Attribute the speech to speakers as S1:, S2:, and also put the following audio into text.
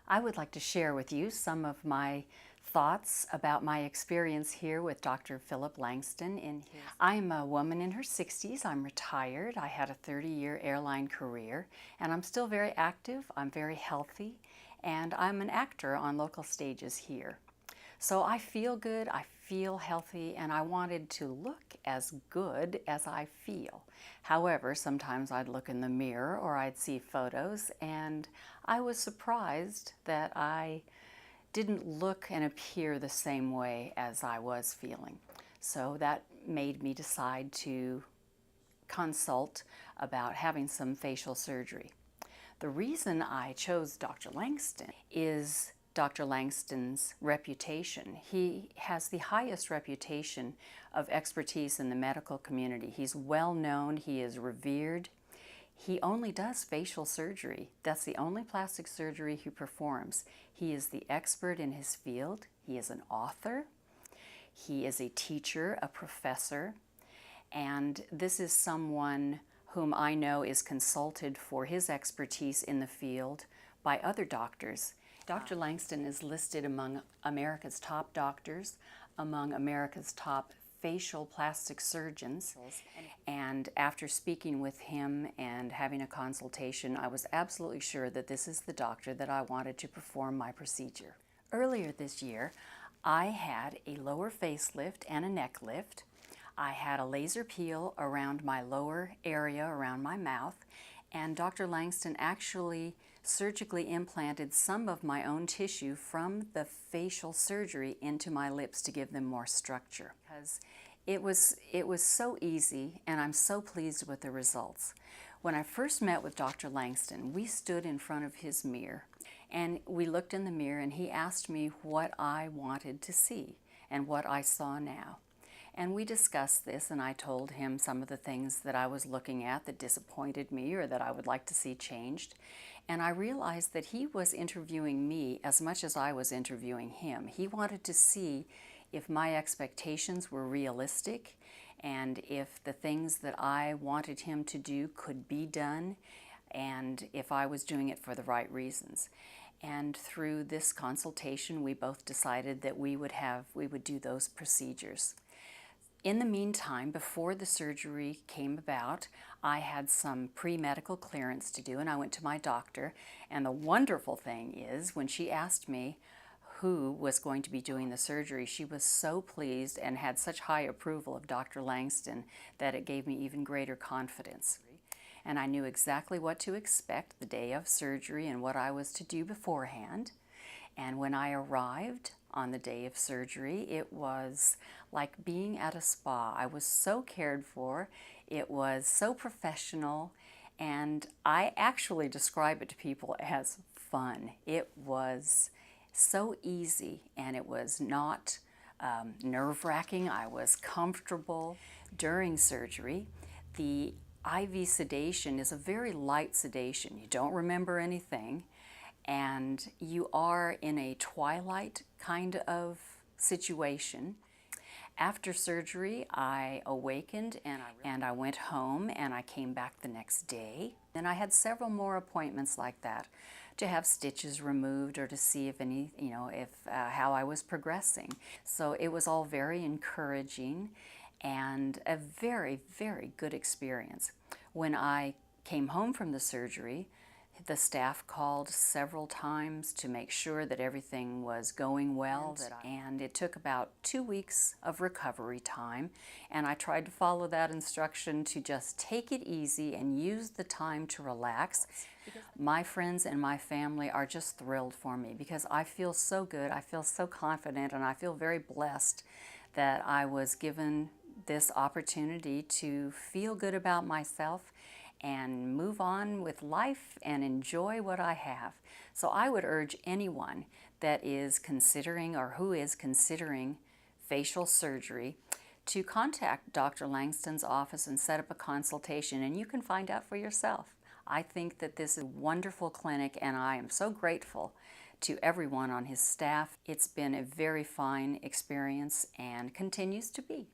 S1: I would like to share with you some of my thoughts about my experience here with Dr. Phillip Langsdon. I'm a woman in her 60s. I'm retired. I had a 30-year airline career, and I'm still very active. I'm very healthy, and I'm an actor on local stages here. So I feel good, I feel healthy, and I wanted to look as good as I feel. However, sometimes I'd look in the mirror or I'd see photos, and I was surprised that I didn't look and appear the same way as I was feeling. So that made me decide to consult about having some facial surgery. The reason I chose Dr. Langsdon is Dr. Langston's reputation. He has the highest reputation of expertise in the medical community. He's well known, he is revered. He only does facial surgery. That's the only plastic surgery he performs. He is the expert in his field. He is an author. He is a teacher, a professor, and this is someone whom I know is consulted for his expertise in the field by other doctors. Dr. Langsdon is listed among America's top doctors, among America's top facial plastic surgeons, and after speaking with him and having a consultation, I was absolutely sure that this is the doctor that I wanted to perform my procedure. Earlier this year, I had a lower facelift and a neck lift. I had a laser peel around my lower area, around my mouth, and Dr. Langsdon actually surgically implanted some of my own tissue from the facial surgery into my lips to give them more structure. Because it was so easy, and I'm so pleased with the results. When I first met with Dr. Langsdon, we stood in front of his mirror, and we looked in the mirror, and he asked me what I wanted to see and what I saw now. And we discussed this, and I told him some of the things that I was looking at that disappointed me or that I would like to see changed. And I realized that he was interviewing me as much as I was interviewing him. He wanted to see if my expectations were realistic and if the things that I wanted him to do could be done and if I was doing it for the right reasons. And through this consultation, we both decided that we would do those procedures. In the meantime, before the surgery came about, I had some pre-medical clearance to do, and I went to my doctor. And the wonderful thing is, when she asked me who was going to be doing the surgery, she was so pleased and had such high approval of Dr. Langsdon that it gave me even greater confidence. And I knew exactly what to expect the day of surgery and what I was to do beforehand. And when I arrived on the day of surgery, it was like being at a spa. I was so cared for, it was so professional, and I actually describe it to people as fun. It was so easy, and it was not nerve-wracking. I was comfortable. During surgery, the IV sedation is a very light sedation. You don't remember anything, and you are in a twilight kind of situation. After surgery, I awakened and I went home, and I came back the next day. And I had several more appointments like that to have stitches removed or to see if how I was progressing. So it was all very encouraging and a very, very good experience. When I came home from the surgery, the staff called several times to make sure that everything was going well, and it took about 2 weeks of recovery time, and I tried to follow that instruction to just take it easy and use the time to relax. My friends and my family are just thrilled for me because I feel so good, I feel so confident, and I feel very blessed that I was given this opportunity to feel good about myself and move on with life and enjoy what I have. So I would urge anyone that is considering or who is considering facial surgery to contact Dr. Langston's office and set up a consultation, and you can find out for yourself. I think that this is a wonderful clinic, and I am so grateful to everyone on his staff. It's been a very fine experience and continues to be.